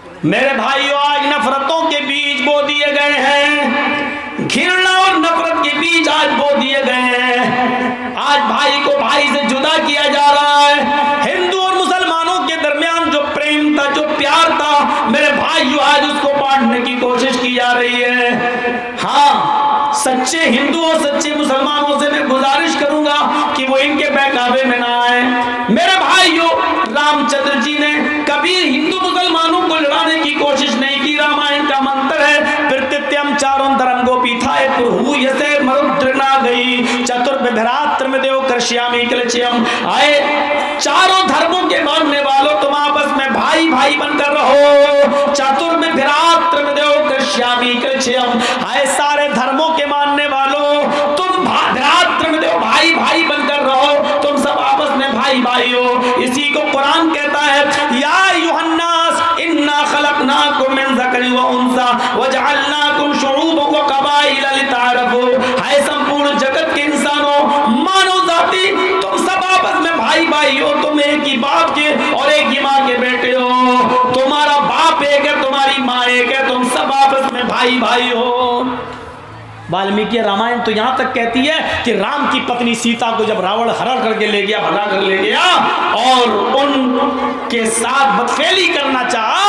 मेरे भाइयों, आज नफरतों के बीज बो दिए गए हैं, घृणा और नफरत के बीज आज बो दिए गए हैं। आज भाई को भाई से जुदा किया जा रहा है। हिंदू और मुसलमानों के दरमियान जो प्रेम था, जो प्यार था, मेरे भाइयों आज उसको बांटने की कोशिश की जा रही है। हाँ, सच्चे हिंदू और सच्चे मुसलमानों से मैं गुजारिश करूंगा कि वो इनके बहकावे में ना आए। मेरे भाइयों, रामचंद्र जी ने कभी हिंदू मुसलमानों को लड़ाने की कोशिश नहीं की। रामायण का मंत्र है, प्रत्यत्यम चारों धर्म गोपीथाय पुरहु यसे मरुद्रना गई चतुर्भ्रात्र में देव कृष्यामी कलचयम। आए चारों धर्मों के मानने वालों, तुम आपस में भाई भाई बनकर रहो। चतुर्भ्रात्र में देव कृष्यामी कलचयम। आए सारे धर्मों के मानने वालों, तुम भ्रात्र में देव भाई भाई बनकर रहो। तुम सब आपस में भाई भाई हो। इसी को कुरान कहता है, या अय्युहन्नास इन्ना खलकनाकुम मिन ज़करि व उन्सा वजअलनाकुम शुऊबन व क़बाइल लिताअरफू। हाय संपूर्ण जगत के इंसानों, मानव जाति, तुम सब आपस में भाई भाई हो। तुम एक ही बाप के और एक ही माँ के बेटे हो। तुम्हारा बाप एक है, तुम्हारी माँ एक है, तुम सब आपस में भाई भाई हो। वाल्मीकि रामायण तो यहां तक कहती है कि राम की पत्नी सीता को जब रावण हरण करके ले गया, भगा कर ले गया और उनके साथ बदफेली करना चाहा,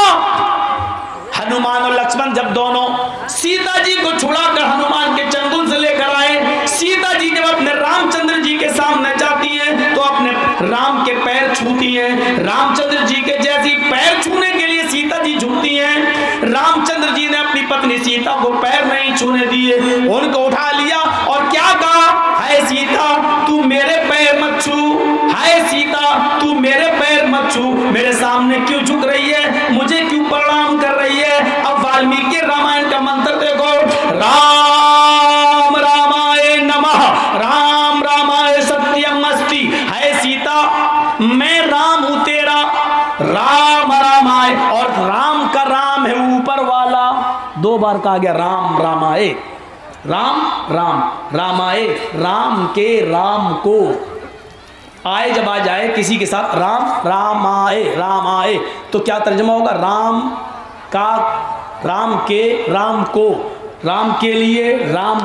हनुमान और लक्ष्मण जब दोनों सीता जी को छुड़ाकर हनुमान के चंगुल से लेकर आए, सीता जी जब अपने रामचंद्र जी के सामने जाती हैं तो अपने राम के पैर छूती हैं। रामचंद्र जी के जैसी पैर छूने के लिए सीता जी झुकती हैं। रामचंद्र जी ने अपनी पत्नी सीता को पैर नहीं छूने दिए, उनको उठा लिया और क्या कहा, हाय सीता तू मेरे पैर मत छू, हाय सीता तू मेरे पैर मत छू, मेरे सामने क्यों झुक रही है, मुझे क्यों प्रणाम कर रही है। अब वाल्मीकि रामायण का मंत्र देखो, राम रामाय नमः, राम रामाय सत्यम अस्ति। हाय सीता मैं राम हूं तेरा, राम रामाय, और राम का राम है ऊपर वाला, दो बार कहा गया राम रामाय, राम राम रामाय, राम के राम को। आए जब आ जाए किसी के साथ राम रामाए, रामाए, तो क्या तर्जुमा होगा, राम का, राम के राम को, राम के लिए, राम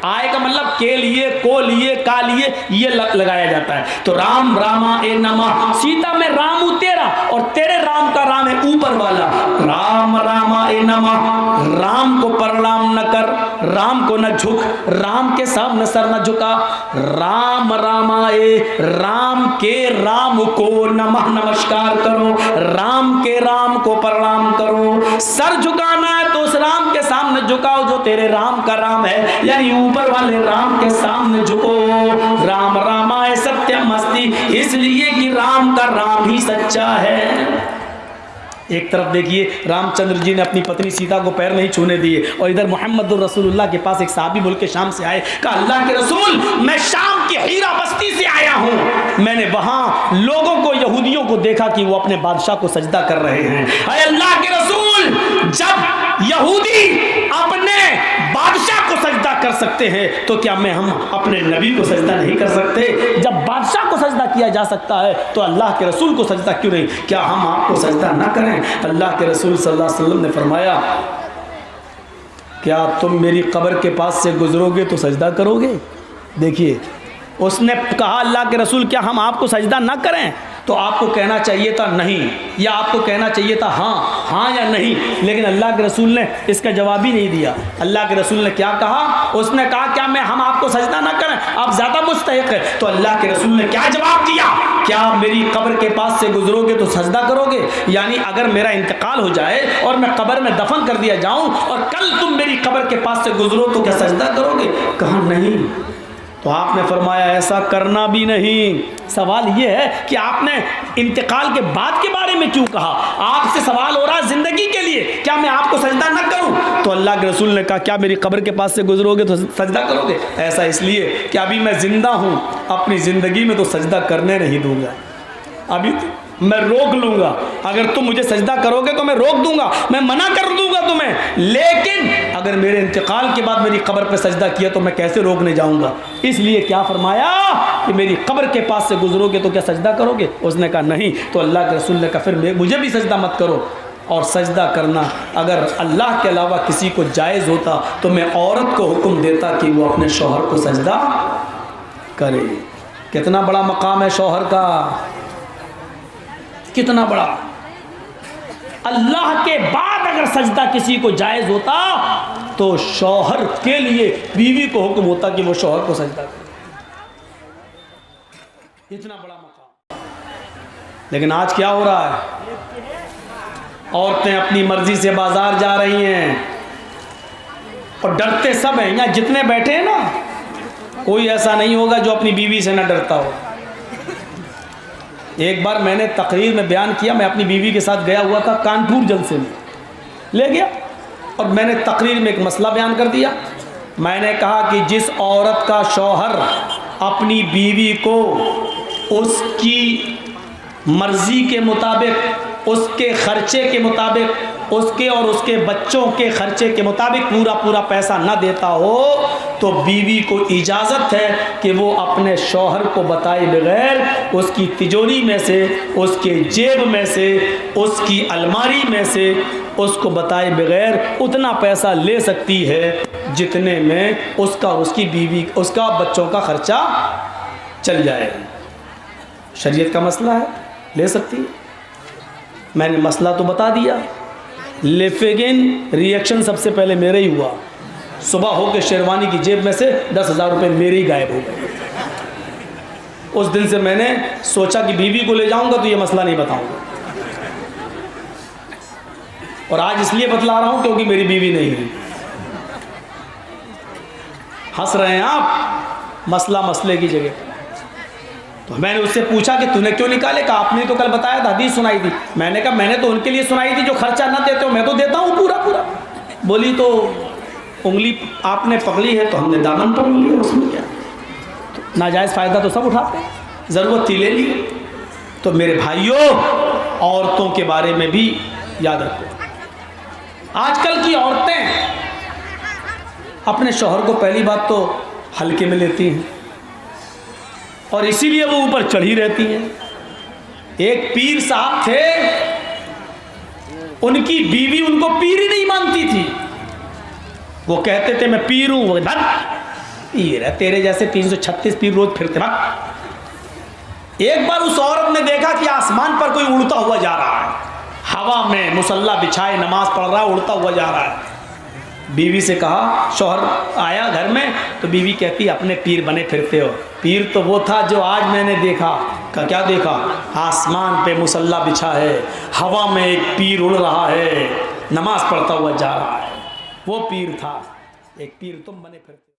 आए का मतलब के लिए, को लिए, का लिए, ये लगाया जाता है। तो राम रामाए नमः, सीता में राम हूं तेरा और तेरे राम का राम है ऊपर वाला, राम रामाए नमः। राम को प्रणाम न कर, राम को न झुक, राम के सामने सर न झुका, राम रामाए, राम के राम को नमः, नमस्कार करो, राम के राम को प्रणाम करो। सर झुकाना है तो उस राम के सामने झुकाओ जो तेरे राम का राम है, यानी ऊपर वाले राम के सामने झुको। राम रामाय सत्यम अस्ति, इसलिए कि राम का राम ही सच्चा है। एक तरफ देखिए रामचंद्र जी ने अपनी पत्नी सीता को पैर नहीं छूने दिए, और इधर मोहम्मद रसूलुल्लाह के पास एक सहाबी मुल्क के शाम से आए, कहा अल्लाह के रसूल मैं शाम की हीरा बस्ती से आया हूँ, मैंने वहाँ लोगों को, यहूदियों को देखा कि वो अपने बादशाह को सजदा कर रहे हैं। अरे अल्लाह के रसूल, जब यहूदी अपने बादशाह को सजदा कर सकते हैं तो क्या हम अपने नबी को सजदा नहीं कर सकते? जब बादशाह को सजदा किया जा सकता है तो अल्लाह के रसूल को सजदा क्यों नहीं? क्या हम आपको सजदा ना करें? अल्लाह के रसूल सल्लल्लाहु अलैहि वसल्लम ने फरमाया, क्या तुम मेरी कब्र के पास से गुजरोगे तो सजदा करोगे? देखिए उसने कहा अल्लाह के रसूल क्या हम आपको सजदा ना करें? तो आपको कहना चाहिए था नहीं, या आपको कहना चाहिए था हाँ, हाँ या नहीं, लेकिन अल्लाह के रसूल ने इसका जवाब ही नहीं दिया। अल्लाह के रसूल ने क्या कहा? उसने कहा क्या मैं हम आपको सजदा ना करें, आप ज़्यादा मुस्तहिक है। तो अल्लाह के रसूल ने क्या जवाब दिया? क्या आप मेरी कब्र के पास से गुजरोगे तो सजदा करोगे? यानी अगर मेरा इंतकाल हो जाए और मैं कब्र में दफन कर दिया जाऊँ और कल तुम मेरी कब्र के पास से गुजरो तो क्या सजदा करोगे? कहा नहीं। तो आपने फरमाया ऐसा करना भी नहीं। सवाल ये है कि आपने इंतकाल के बाद के बारे में क्यों कहा? आपसे सवाल हो रहा है जिंदगी के लिए, क्या मैं आपको सजदा न करूं? तो अल्लाह के रसूल ने कहा क्या मेरी कब्र के पास से गुजरोगे तो सजदा करोगे? ऐसा इसलिए कि अभी मैं जिंदा हूं, अपनी जिंदगी में तो सजदा करने नहीं दूंगा, अभी मैं रोक लूंगा। अगर तुम मुझे सजदा करोगे तो मैं रोक दूंगा, मैं मना कर दूंगा तुम्हें, लेकिन अगर मेरे इंतकाल के बाद मेरी कब्र पे सजदा किया तो मैं कैसे रोकने जाऊंगा? इसलिए क्या फरमाया कि मेरी कब्र के पास से गुजरोगे तो क्या सजदा करोगे? उसने कहा नहीं। तो अल्लाह के रसूल ने कहा फिर मुझे भी सजदा मत करो। और सजदा करना अगर अल्लाह के अलावा किसी को जायज़ होता तो मैं औरत को हुक्म देता कि वो अपने शौहर को सजदा करे। कितना बड़ा मकाम है शौहर का, कितना बड़ा। अल्लाह के बाद अगर सजदा किसी को जायज़ होता तो शौहर के लिए बीवी को हुक्म होता कि वो शौहर को सजदा करे। इतना बड़ा मकाम। लेकिन आज क्या हो रहा है, औरतें अपनी मर्जी से बाजार जा रही हैं और डरते सब हैं। यहाँ जितने बैठे हैं ना, कोई ऐसा नहीं होगा जो अपनी बीवी से ना डरता हो। एक बार मैंने तकरीर में बयान किया, मैं अपनी बीवी के साथ गया हुआ था कानपुर जलसे में, ले गया और मैंने तकरीर में एक मसला बयान कर दिया। मैंने कहा कि जिस औरत का शौहर अपनी बीवी को उसकी मर्जी के मुताबिक, उसके खर्चे के मुताबिक, उसके और उसके बच्चों के खर्चे के मुताबिक पूरा पूरा पैसा न देता हो तो बीवी को इजाज़त है कि वो अपने शौहर को बताए बगैर उसकी तिजोरी में से, उसके जेब में से, उसकी अलमारी में से उसको बताए बगैर उतना पैसा ले सकती है जितने में उसका, उसकी बीवी, उसका बच्चों का खर्चा चल जाए। शरीयत का मसला है, ले सकती है। मैंने मसला तो बता दिया, लेकिन रिएक्शन सबसे पहले मेरे ही हुआ। सुबह होकर शेरवानी की जेब में से 10,000 रुपये मेरे ही गायब हो गए। उस दिन से मैंने सोचा कि बीवी को ले जाऊंगा तो ये मसला नहीं बताऊंगा, और आज इसलिए बतला रहा हूं क्योंकि मेरी बीवी नहीं है। हंस रहे हैं आप, मसला मसले की जगह। तो मैंने उससे पूछा कि तूने क्यों निकाले? कहा आपने तो कल बताया था, हदीस सुनाई थी। मैंने कहा मैंने तो उनके लिए सुनाई थी जो खर्चा ना देते हो, मैं तो देता हूँ पूरा पूरा। बोली तो उंगली आपने पकड़ी है तो हमने दामन पकड़ लिया, उसमें क्या? तो नाजायज़ फ़ायदा तो सब उठाते हैं, ज़रूरत थी ले ली। तो मेरे भाइयों, औरतों के बारे में भी याद रखो। आजकल की औरतें अपने शौहर को पहली बात तो हल्के में लेती हैं और इसीलिए वो ऊपर चढ़ी रहती हैं। एक पीर साहब थे, उनकी बीवी उनको पीर ही नहीं मानती थी। वो कहते थे मैं पीर हूं, वो पीर है, तेरे जैसे 336 पीर रोज फिरते भाग। एक बार उस औरत ने देखा कि आसमान पर कोई उड़ता हुआ जा रहा है, हवा में मुसल्ला बिछाए नमाज पढ़ रहा है, उड़ता हुआ जा रहा है। बीवी से कहा, शौहर आया घर में तो बीवी कहती अपने पीर बने फिरते हो। पीर तो वो था जो आज मैंने देखा। का क्या देखा? आसमान पे मुसल्ला बिछा है, हवा में एक पीर उड़ रहा है, नमाज पढ़ता हुआ जा रहा है। वो पीर था, एक पीर तुम बने फिरते।